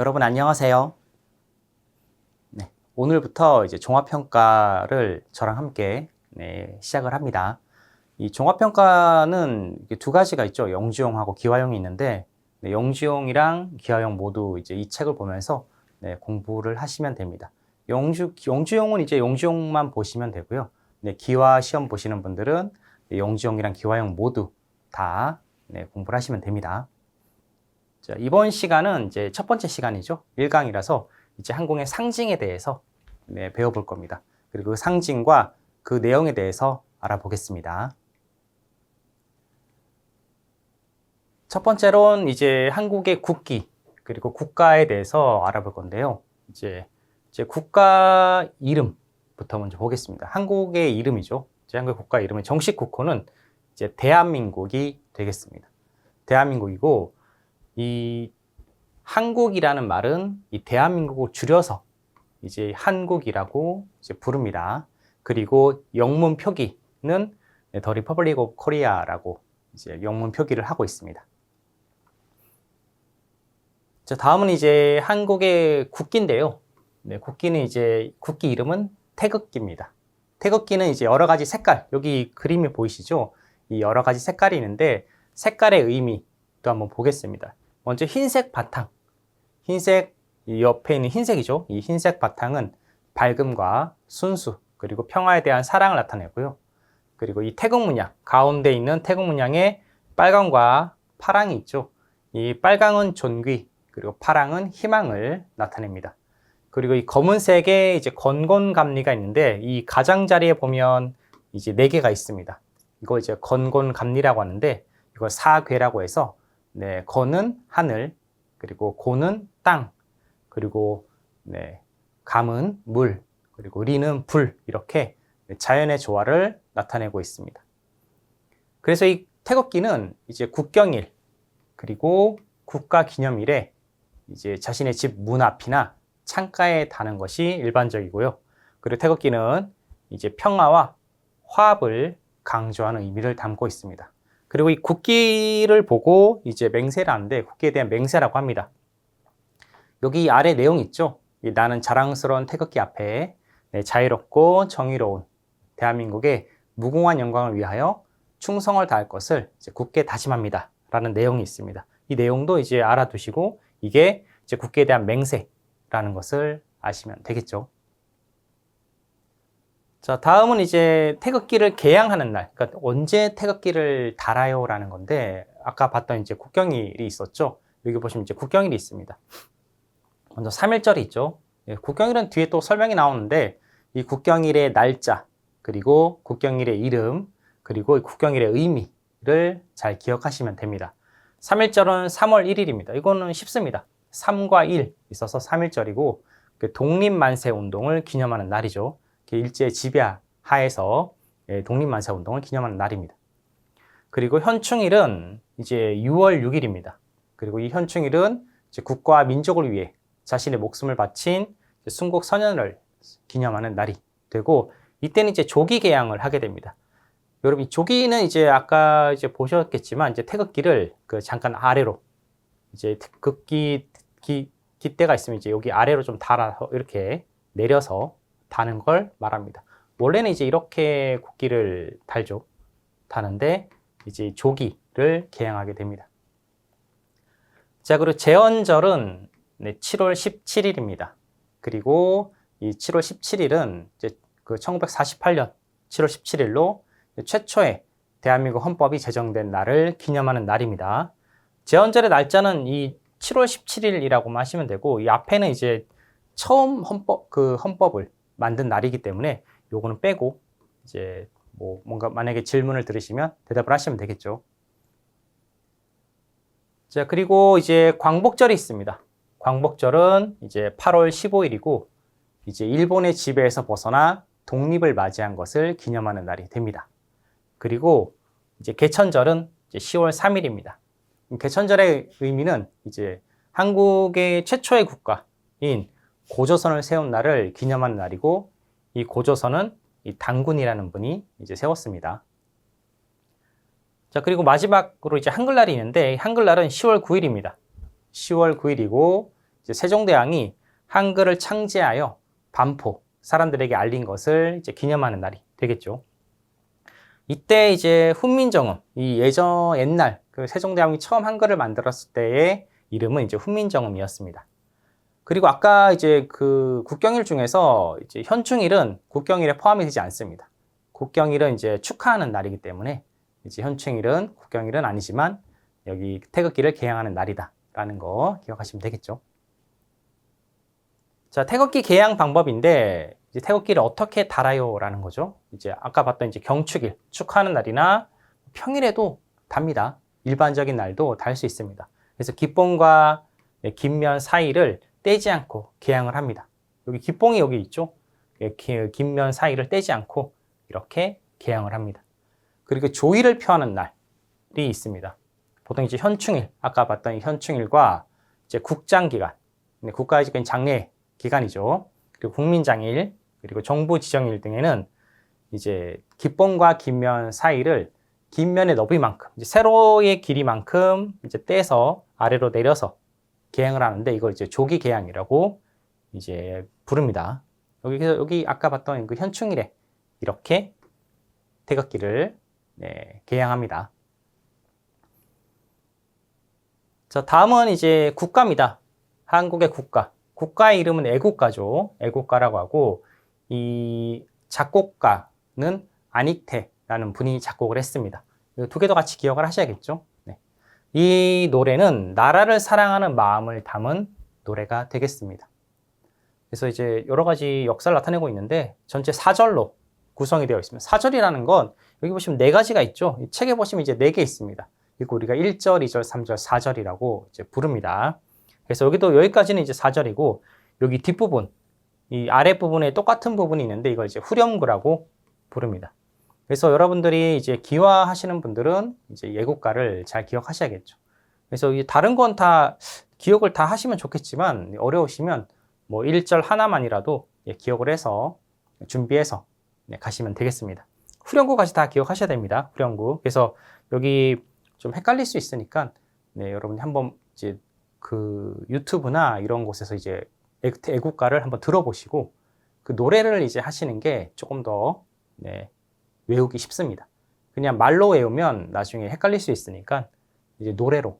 여러분 안녕하세요. 네, 오늘부터 이제 종합평가를 저랑 함께 시작을 합니다. 이 종합평가는 두 가지가 있죠. 영주용하고 기화용이 있는데 영주용이랑 기화용 모두 이제 이 책을 보면서 공부를 하시면 됩니다. 영주용은 이제 영주용만 보시면 되고요. 기화 시험 보시는 분들은 영주용이랑 기화용 모두 다 공부를 하시면 됩니다. 자, 이번 시간은 이제 첫 번째 시간이죠. 1강이라서 이제 항공의 상징에 대해서 배워볼 겁니다. 그리고 그 상징과 그 내용에 대해서 알아보겠습니다. 첫 번째로는 이제 한국의 국기 그리고 국가에 대해서 알아볼 건데요. 이제 국가 이름부터 먼저 보겠습니다. 한국의 이름이죠. 이제 한국 국가 이름의 정식 국호는 이제 대한민국이 되겠습니다. 대한민국이고 이 한국이라는 말은 이 대한민국을 줄여서 이제 한국이라고 이제 부릅니다. 그리고 영문 표기는 The Republic of Korea라고 이제 영문 표기를 하고 있습니다. 자, 다음은 이제 한국의 국기인데요. 국기는 이제 국기 이름은 태극기입니다. 태극기는 이제 여러 가지 색깔, 여기 그림이 보이시죠? 이 여러 가지 색깔이 있는데 색깔의 의미도 한번 보겠습니다. 먼저 흰색 바탕, 흰색 옆에 있는 흰색이죠. 이 흰색 바탕은 밝음과 순수 그리고 평화에 대한 사랑을 나타내고요. 그리고 이 태극 문양, 가운데 있는 태극 문양에 빨강과 파랑이 있죠. 이 빨강은 존귀 그리고 파랑은 희망을 나타냅니다. 그리고 이 검은색에 이제 건곤감리가 있는데 이 가장자리에 보면 이제 4개가 있습니다. 이거 이제 건곤감리라고 하는데 이걸 사괴라고 해서 건은 하늘, 그리고 고는 땅, 그리고 감은 물, 그리고 리는 불, 이렇게 자연의 조화를 나타내고 있습니다. 그래서 이 태극기는 이제 국경일, 그리고 국가기념일에 이제 자신의 집 문 앞이나 창가에 다는 것이 일반적이고요. 그리고 태극기는 이제 평화와 화합을 강조하는 의미를 담고 있습니다. 그리고 이 국기를 보고 이제 맹세를 하는데 국기에 대한 맹세라고 합니다. 여기 아래 내용 있죠? 나는 자랑스러운 태극기 앞에 자유롭고 정의로운 대한민국의 무궁한 영광을 위하여 충성을 다할 것을 이제 굳게 다짐합니다. 라는 내용이 있습니다. 이 내용도 이제 알아두시고 이게 이제 국기에 대한 맹세라는 것을 아시면 되겠죠. 자, 다음은 이제 태극기를 개양하는 날, 그러니까 언제 태극기를 달아요? 라는 건데, 아까 봤던 이제 국경일이 있었죠? 여기 보시면 이제 국경일이 있습니다. 먼저 3.1절이 있죠? 국경일은 뒤에 또 설명이 나오는데, 이 국경일의 날짜, 그리고 국경일의 이름, 그리고 이 국경일의 의미를 잘 기억하시면 됩니다. 3.1절은 3월 1일입니다. 이거는 쉽습니다. 3과 1 있어서 3.1절이고, 독립만세 운동을 기념하는 날이죠. 일제 지배하에서 독립만세 운동을 기념하는 날입니다. 그리고 현충일은 이제 6월 6일입니다. 그리고 이 현충일은 이제 국가와 민족을 위해 자신의 목숨을 바친 순국 선열을 기념하는 날이 되고 이때는 이제 조기 개양을 하게 됩니다. 여러분, 이 조기는 이제 아까 이제 보셨겠지만 이제 태극기를 잠깐 아래로 이제 깃대가 있으면 이제 여기 아래로 좀 달아서 이렇게 내려서 다는 걸 말합니다. 원래는 이제 이렇게 국기를 달죠. 다는데 이제 조기를 개양하게 됩니다. 자, 그리고 제헌절은 7월 17일입니다. 그리고 이 7월 17일은 이제 1948년 7월 17일로 최초의 대한민국 헌법이 제정된 날을 기념하는 날입니다. 제헌절의 날짜는 이 7월 17일이라고만 하시면 되고 이 앞에는 이제 처음 헌법을 만든 날이기 때문에 요거는 빼고 이제 뭔가 만약에 질문을 들으시면 대답을 하시면 되겠죠. 자, 그리고 이제 광복절이 있습니다. 광복절은 이제 8월 15일이고 이제 일본의 지배에서 벗어나 독립을 맞이한 것을 기념하는 날이 됩니다. 그리고 이제 개천절은 이제 10월 3일입니다. 개천절의 의미는 이제 한국의 최초의 국가인 고조선을 세운 날을 기념하는 날이고 이 고조선은 이 당군이라는 분이 이제 세웠습니다. 자, 그리고 마지막으로 이제 한글날이 있는데 한글날은 10월 9일입니다. 10월 9일이고 이제 세종대왕이 한글을 창제하여 반포 사람들에게 알린 것을 이제 기념하는 날이 되겠죠. 이때 이제 훈민정음, 이 옛날 그 세종대왕이 처음 한글을 만들었을 때의 이름은 이제 훈민정음이었습니다. 그리고 아까 이제 그 국경일 중에서 이제 현충일은 국경일에 포함이 되지 않습니다. 국경일은 이제 축하하는 날이기 때문에 이제 현충일은 국경일은 아니지만 여기 태극기를 개양하는 날이다라는 거 기억하시면 되겠죠. 자, 태극기 개양 방법인데 이제 태극기를 어떻게 달아요라는 거죠. 이제 아까 봤던 이제 경축일, 축하하는 날이나 평일에도 답니다. 일반적인 날도 달 수 있습니다. 그래서 기봉과 긴면 사이를 떼지 않고 개양을 합니다. 여기 기봉이 여기 있죠. 긴면 사이를 떼지 않고 이렇게 개양을 합니다. 그리고 조의를 표하는 날이 있습니다. 보통 이제 현충일, 아까 봤던 이 현충일과 이제 국장기간, 국가의 장례 기간이죠. 그리고 국민장일, 그리고 정부지정일 등에는 이제 기봉과 긴면 사이를 긴면의 너비만큼, 이제 세로의 길이만큼 이제 떼서 아래로 내려서 개양을 하는데 이걸 이제 조기 개양이라고 이제 부릅니다. 여기 아까 봤던 그 현충일에 이렇게 태극기를 개양합니다. 자, 다음은 이제 국가입니다. 한국의 국가. 국가의 이름은 애국가죠. 애국가라고 하고 이 작곡가는 안익태라는 분이 작곡을 했습니다. 두 개 더 같이 기억을 하셔야겠죠. 네. 이 노래는 나라를 사랑하는 마음을 담은 노래가 되겠습니다. 그래서 이제 여러 가지 역사를 나타내고 있는데 전체 4절로 구성이 되어 있습니다. 4절이라는 건 여기 보시면 4가지가 있죠. 이 책에 보시면 이제 4개 있습니다. 그리고 우리가 1절, 2절, 3절, 4절이라고 이제 부릅니다. 그래서 여기까지는 이제 4절이고 여기 뒷부분, 이 아랫부분에 똑같은 부분이 있는데 이걸 이제 후렴구라고 부릅니다. 그래서 여러분들이 이제 기화하시는 분들은 이제 예국가를 잘 기억하셔야겠죠. 그래서 다른 건 다 기억을 다 하시면 좋겠지만 어려우시면 뭐 1절 하나만이라도 기억을 해서 준비해서 가시면 되겠습니다. 후렴구까지 다 기억하셔야 됩니다. 후렴구. 그래서 여기 좀 헷갈릴 수 있으니까 여러분이 한번 이제 그 유튜브나 이런 곳에서 이제 애국가를 한번 들어보시고 그 노래를 이제 하시는 게 조금 더 외우기 쉽습니다. 그냥 말로 외우면 나중에 헷갈릴 수 있으니까 이제 노래로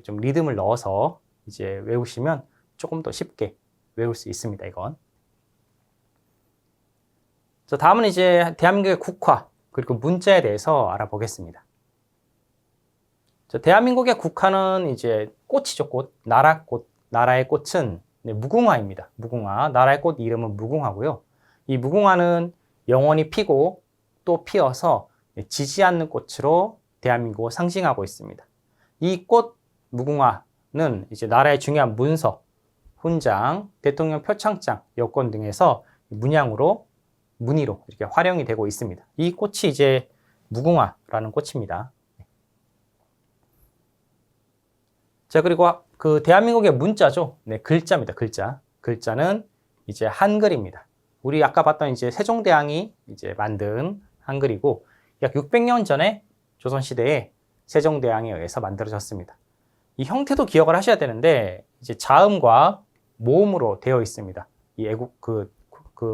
좀 리듬을 넣어서 이제 외우시면 조금 더 쉽게 외울 수 있습니다. 이건. 자, 다음은 이제 대한민국의 국화 그리고 문자에 대해서 알아보겠습니다. 자, 대한민국의 국화는 이제 꽃이죠. 꽃. 나라꽃. 나라의 꽃은 무궁화입니다. 무궁화. 나라의 꽃 이름은 무궁화고요. 이 무궁화는 영원히 피고 또 피어서 지지 않는 꽃으로 대한민국을 상징하고 있습니다. 이 꽃 무궁화는 이제 나라의 중요한 문서, 훈장, 대통령 표창장, 여권 등에서 문양으로 무늬로 이렇게 활용이 되고 있습니다. 이 꽃이 이제 무궁화라는 꽃입니다. 자, 그리고 그 대한민국의 문자죠. 글자입니다. 글자. 글자는 이제 한글입니다. 우리 아까 봤던 이제 세종대왕이 이제 만든 한글이고 약 600년 전에 조선시대에 세종대왕에 의해서 만들어졌습니다. 이 형태도 기억을 하셔야 되는데 이제 자음과 모음으로 되어 있습니다. 이 애국 그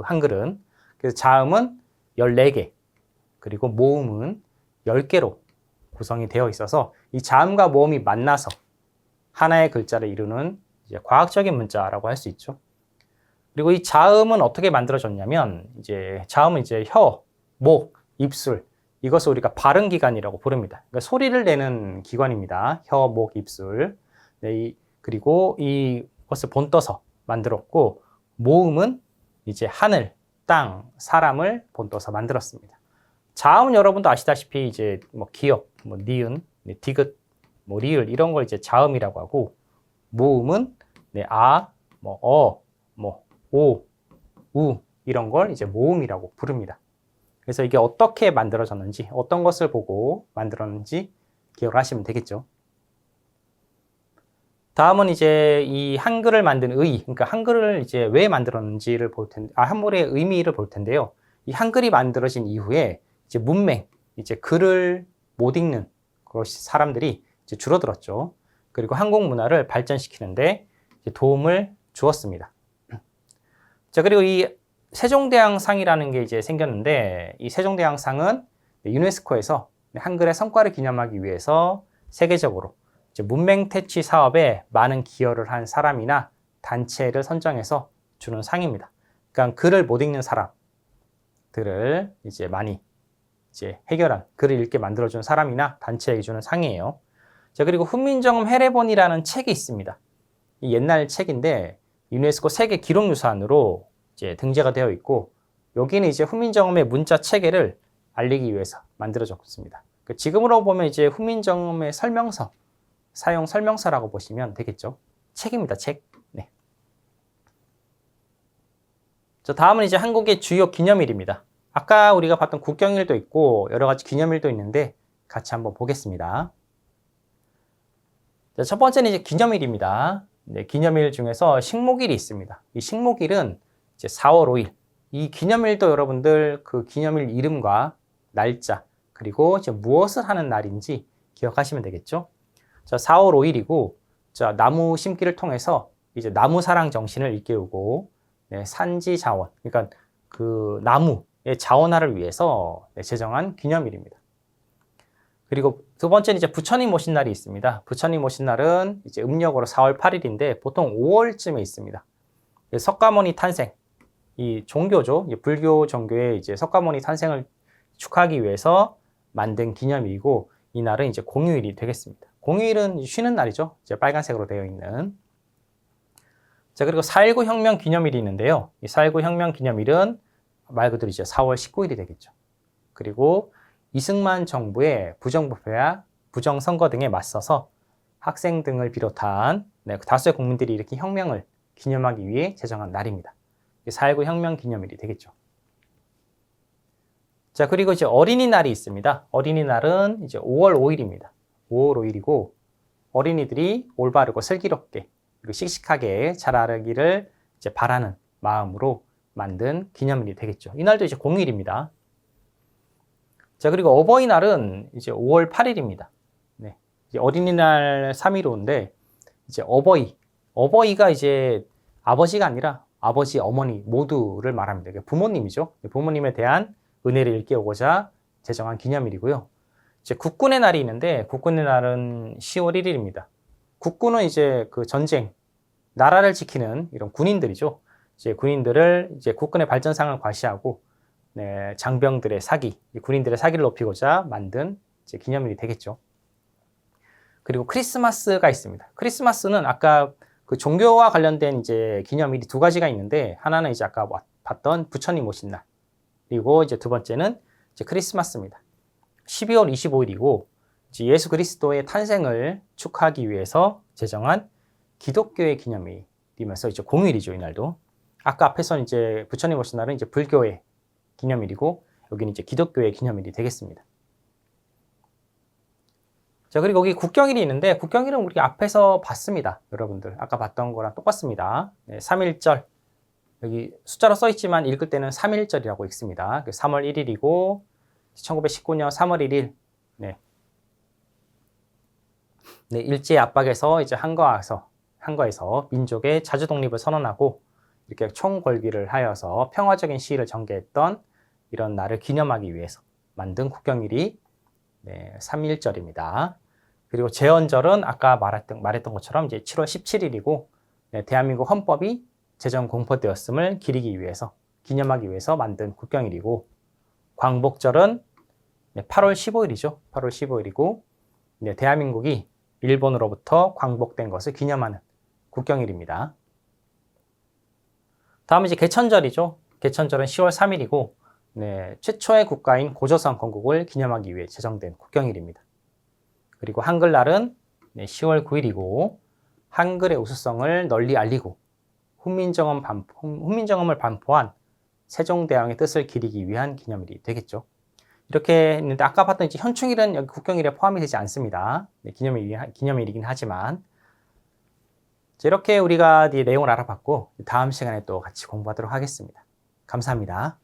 한글은. 그래서 자음은 14개, 그리고 모음은 10개로 구성이 되어 있어서 이 자음과 모음이 만나서 하나의 글자를 이루는 이제 과학적인 문자라고 할 수 있죠. 그리고 이 자음은 어떻게 만들어졌냐면 이제 자음은 이제 혀, 목, 입술 이것을 우리가 발음 기관이라고 부릅니다. 그러니까 소리를 내는 기관입니다. 혀, 목, 입술. 그리고 이것을 본떠서 만들었고 모음은 이제 하늘, 땅, 사람을 본떠서 만들었습니다. 자음은 여러분도 아시다시피 이제 뭐 기역, 뭐 니은, 디귿, 뭐 리을 이런 걸 이제 자음이라고 하고 모음은 아, 뭐 어, 뭐 오, 우 이런 걸 이제 모음이라고 부릅니다. 그래서 이게 어떻게 만들어졌는지, 어떤 것을 보고 만들었는지 기억을 하시면 되겠죠. 다음은 이제 이 한글을 만든 그러니까 한글을 이제 왜 만들었는지를 볼 텐데, 한글의 의미를 볼 텐데요. 이 한글이 만들어진 이후에 이제 문맹, 이제 글을 못 읽는 사람들이 이제 줄어들었죠. 그리고 한국 문화를 발전시키는데 도움을 주었습니다. 자, 그리고 이 세종대왕상이라는 게 이제 생겼는데, 이 세종대왕상은 유네스코에서 한글의 성과를 기념하기 위해서 세계적으로 이제 문맹 퇴치 사업에 많은 기여를 한 사람이나 단체를 선정해서 주는 상입니다. 그러니까 글을 못 읽는 사람들을 이제 많이 이제 해결한, 글을 읽게 만들어준 사람이나 단체에게 주는 상이에요. 자, 그리고 훈민정음 해례본이라는 책이 있습니다. 이 옛날 책인데 유네스코 세계 기록유산으로 이제 등재가 되어 있고, 여기는 이제 훈민정음의 문자 체계를 알리기 위해서 만들어졌습니다. 지금으로 보면 이제 훈민정음의 설명서, 사용 설명서라고 보시면 되겠죠. 책입니다, 책. 네. 자, 다음은 이제 한국의 주요 기념일입니다. 아까 우리가 봤던 국경일도 있고 여러 가지 기념일도 있는데 같이 한번 보겠습니다. 자, 첫 번째는 이제 기념일입니다. 네, 기념일 중에서 식목일이 있습니다. 이 식목일은 이제 4월 5일. 이 기념일도 여러분들 그 기념일 이름과 날짜, 그리고 이제 무엇을 하는 날인지 기억하시면 되겠죠. 자, 4월 5일이고, 자, 나무 심기를 통해서 이제 나무 사랑 정신을 일깨우고, 네, 산지 자원, 그러니까 그 나무의 자원화를 위해서 제정한 기념일입니다. 그리고 두 번째는 이제 부처님 오신 날이 있습니다. 부처님 오신 날은 이제 음력으로 4월 8일인데 보통 5월쯤에 있습니다. 석가모니 탄생, 이 종교죠. 불교 종교의 이제 석가모니 탄생을 축하하기 위해서 만든 기념일이고, 이 날은 이제 공휴일이 되겠습니다. 공휴일은 쉬는 날이죠. 이제 빨간색으로 되어 있는. 자, 그리고 4.19 혁명 기념일이 있는데요. 이 4.19 혁명 기념일은 말 그대로 이제 4월 19일이 되겠죠. 그리고 이승만 정부의 부정부패와 부정선거 등에 맞서서 학생 등을 비롯한 다수의 국민들이 일으킨 혁명을 기념하기 위해 제정한 날입니다. 4.19 혁명 기념일이 되겠죠. 자, 그리고 이제 어린이날이 있습니다. 어린이날은 이제 5월 5일입니다. 5월 5일이고, 어린이들이 올바르고 슬기롭게 그리고 씩씩하게 자라기를 이제 바라는 마음으로 만든 기념일이 되겠죠. 이날도 이제 공휴일입니다. 자, 그리고 어버이날은 이제 5월 8일입니다. 네. 이제 어린이날 3.15인데, 이제 어버이가 이제 아버지가 아니라 아버지, 어머니 모두를 말합니다. 부모님이죠. 부모님에 대한 은혜를 일깨우고자 제정한 기념일이고요. 이제 국군의 날이 있는데, 국군의 날은 10월 1일입니다. 국군은 이제 그 전쟁, 나라를 지키는 이런 군인들이죠. 이제 군인들을 이제 국군의 발전상을 과시하고, 네, 장병들의 사기, 군인들의 사기를 높이고자 만든 이제 기념일이 되겠죠. 그리고 크리스마스가 있습니다. 크리스마스는 아까 그 종교와 관련된 이제 기념일이 두 가지가 있는데, 하나는 이제 아까 봤던 부처님 오신 날, 그리고 이제 두 번째는 이제 크리스마스입니다. 12월 25일이고, 이제 예수 그리스도의 탄생을 축하하기 위해서 제정한 기독교의 기념일이면서 이제 공휴일이죠, 이날도. 아까 앞에서는 이제 부처님 오신 날은 이제 불교의 기념일이고, 여기는 이제 기독교의 기념일이 되겠습니다. 자, 그리고 여기 국경일이 있는데, 국경일은 우리 앞에서 봤습니다. 여러분들 아까 봤던 거랑 똑같습니다. 네, 3.1절, 여기 숫자로 써 있지만 읽을 때는 3.1절이라고 읽습니다. 3월 1일이고 1919년 3월 1일 네, 일제 압박에서 이제 한거에서 민족의 자주 독립을 선언하고 이렇게 총궐기를 하여서 평화적인 시위를 전개했던 이런 날을 기념하기 위해서 만든 국경일이 3.1절입니다. 그리고 제헌절은 아까 말했던 것처럼 이제 7월 17일이고 대한민국 헌법이 제정 공포되었음을 기념하기 위해서 만든 국경일이고, 광복절은 8월 15일이죠. 8월 15일이고 대한민국이 일본으로부터 광복된 것을 기념하는 국경일입니다. 다음은 이제 개천절이죠. 개천절은 10월 3일이고 최초의 국가인 고조선 건국을 기념하기 위해 제정된 국경일입니다. 그리고 한글날은 10월 9일이고 한글의 우수성을 널리 알리고 훈민정음을 반포한 세종대왕의 뜻을 기리기 위한 기념일이 되겠죠. 이렇게 했는데 아까 봤던 이제 현충일은 여기 국경일에 포함이 되지 않습니다. 기념일이긴 하지만. 이렇게 우리가 이 내용을 알아봤고 다음 시간에 또 같이 공부하도록 하겠습니다. 감사합니다.